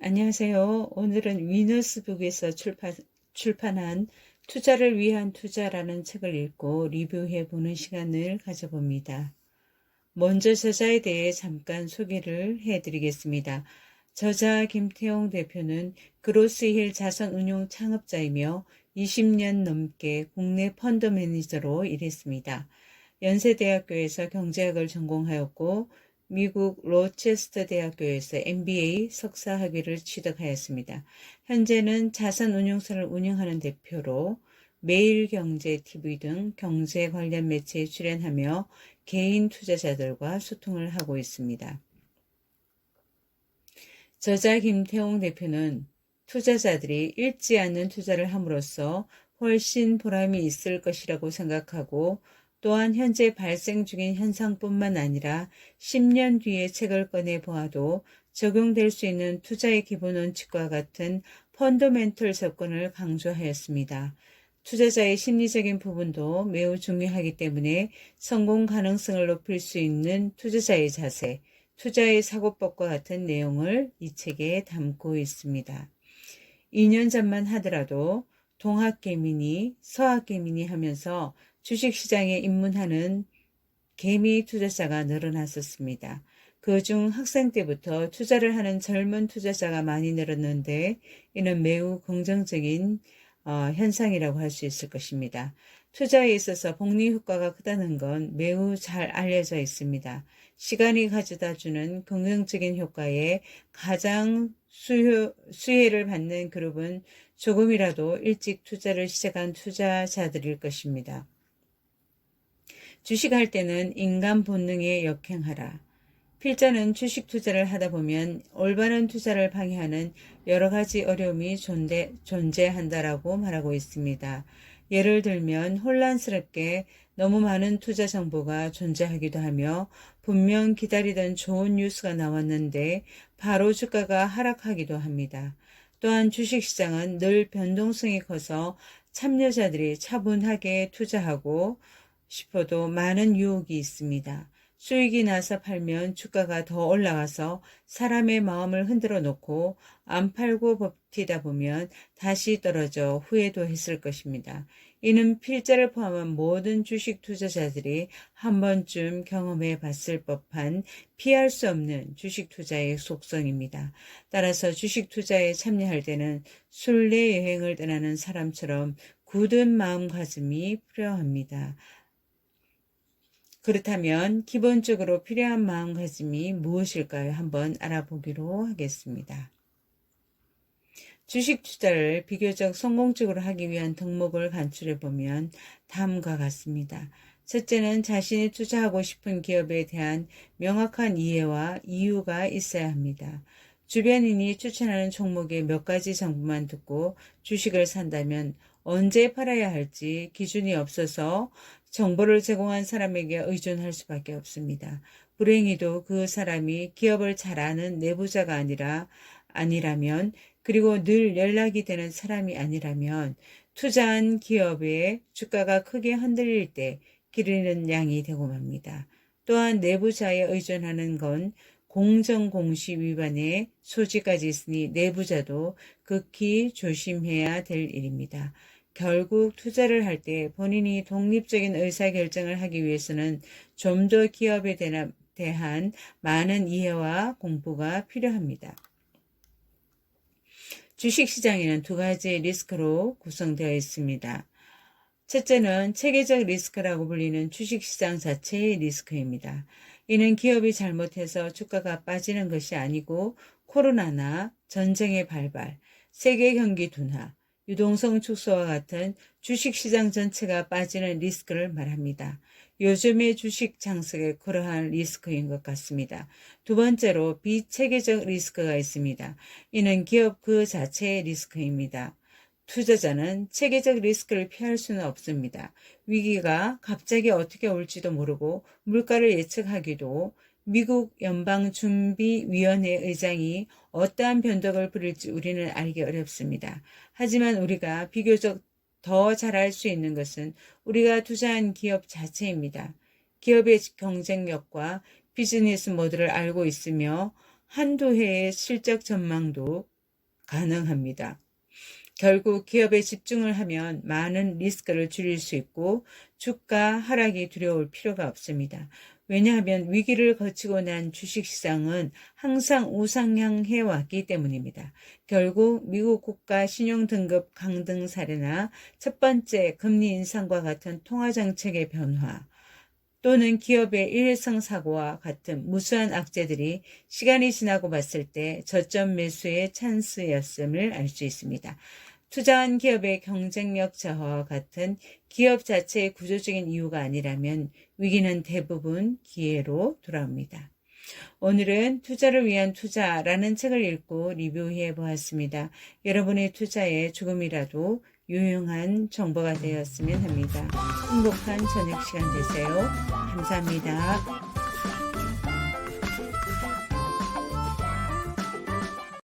안녕하세요. 오늘은 위너스북에서 출판한 투자를 위한 투자라는 책을 읽고 리뷰해 보는 시간을 가져봅니다. 먼저 저자에 대해 잠깐 소개를 해드리겠습니다. 저자 김태용 대표는 그로스힐 자산운용 창업자이며 20년 넘게 국내 펀드 매니저로 일했습니다. 연세대학교에서 경제학을 전공하였고 미국 로체스터 대학교에서 MBA 석사 학위를 취득하였습니다. 현재는 자산운용사를 운영하는 대표로 매일경제TV 등 경제 관련 매체에 출연하며 개인 투자자들과 소통을 하고 있습니다. 저자 김태용 대표는 투자자들이 잃지 않는 투자를 함으로써 훨씬 보람이 있을 것이라고 생각하고 또한 현재 발생 중인 현상뿐만 아니라 10년 뒤에 책을 꺼내 보아도 적용될 수 있는 투자의 기본 원칙과 같은 펀더멘털 접근을 강조하였습니다. 투자자의 심리적인 부분도 매우 중요하기 때문에 성공 가능성을 높일 수 있는 투자자의 자세, 투자의 사고법과 같은 내용을 이 책에 담고 있습니다. 2년 전만 하더라도 동학개미니, 서학개미니 하면서 주식시장에 입문하는 개미 투자자가 늘어났었습니다. 그중 학생 때부터 투자를 하는 젊은 투자자가 많이 늘었는데 이는 매우 긍정적인 현상이라고 할 수 있을 것입니다. 투자에 있어서 복리효과가 크다는 건 매우 잘 알려져 있습니다. 시간이 가져다주는 긍정적인 효과에 가장 수혜를 받는 그룹은 조금이라도 일찍 투자를 시작한 투자자들일 것입니다. 주식할 때는 인간 본능에 역행하라. 필자는 주식 투자를 하다 보면 올바른 투자를 방해하는 여러 가지 어려움이 존재한다라고 말하고 있습니다. 예를 들면 혼란스럽게 너무 많은 투자 정보가 존재하기도 하며 분명 기다리던 좋은 뉴스가 나왔는데 바로 주가가 하락하기도 합니다. 또한 주식시장은 늘 변동성이 커서 참여자들이 차분하게 투자하고 싶어도 많은 유혹이 있습니다. 수익이 나서 팔면 주가가 더 올라가서 사람의 마음을 흔들어 놓고 안 팔고 버티다 보면 다시 떨어져 후회도 했을 것입니다. 이는 필자를 포함한 모든 주식 투자자들이 한 번쯤 경험해 봤을 법한 피할 수 없는 주식 투자의 속성입니다. 따라서 주식 투자에 참여할 때는 순례 여행을 떠나는 사람처럼 굳은 마음가짐이 필요합니다. 그렇다면 기본적으로 필요한 마음가짐이 무엇일까요? 한번 알아보기로 하겠습니다. 주식 투자를 비교적 성공적으로 하기 위한 덕목을 간추려보면 다음과 같습니다. 첫째는 자신이 투자하고 싶은 기업에 대한 명확한 이해와 이유가 있어야 합니다. 주변인이 추천하는 종목의 몇 가지 정보만 듣고 주식을 산다면 언제 팔아야 할지 기준이 없어서 정보를 제공한 사람에게 의존할 수밖에 없습니다. 불행히도 그 사람이 기업을 잘 아는 내부자가 아니라면 그리고 늘 연락이 되는 사람이 아니라면 투자한 기업의 주가가 크게 흔들릴 때 기르는 양이 되고 맙니다. 또한 내부자에 의존하는 건 공정공시 위반의 소지까지 있으니 내부자도 극히 조심해야 될 일입니다. 결국 투자를 할 때 본인이 독립적인 의사결정을 하기 위해서는 좀 더 기업에 대한 많은 이해와 공부가 필요합니다. 주식시장에는 두 가지 리스크로 구성되어 있습니다. 첫째는 체계적 리스크라고 불리는 주식시장 자체의 리스크입니다. 이는 기업이 잘못해서 주가가 빠지는 것이 아니고 코로나나 전쟁의 발발, 세계 경기 둔화, 유동성 축소와 같은 주식시장 전체가 빠지는 리스크를 말합니다. 요즘의 주식 장세가 그러한 리스크인 것 같습니다. 두 번째로 비체계적 리스크가 있습니다. 이는 기업 그 자체의 리스크입니다. 투자자는 체계적 리스크를 피할 수는 없습니다. 위기가 갑자기 어떻게 올지도 모르고 물가를 예측하기도 미국 연방준비위원회 의장이 어떠한 변덕을 부릴지 우리는 알기 어렵습니다. 하지만 우리가 비교적 더 잘할 수 있는 것은 우리가 투자한 기업 자체입니다. 기업의 경쟁력과 비즈니스 모델을 알고 있으며 한두 해의 실적 전망도 가능합니다. 결국 기업에 집중을 하면 많은 리스크를 줄일 수 있고 주가 하락이 두려울 필요가 없습니다. 왜냐하면 위기를 거치고 난 주식시장은 항상 우상향해 왔기 때문입니다. 결국 미국 국가 신용등급 강등 사례나 첫 번째 금리 인상과 같은 통화정책의 변화, 또는 기업의 일회성 사고와 같은 무수한 악재들이 시간이 지나고 봤을 때 저점 매수의 찬스였음을 알 수 있습니다. 투자한 기업의 경쟁력 저하와 같은 기업 자체의 구조적인 이유가 아니라면 위기는 대부분 기회로 돌아옵니다. 오늘은 투자를 위한 투자라는 책을 읽고 리뷰해 보았습니다. 여러분의 투자에 조금이라도 유용한 정보가 되었으면 합니다. 행복한 저녁 시간 되세요. 감사합니다.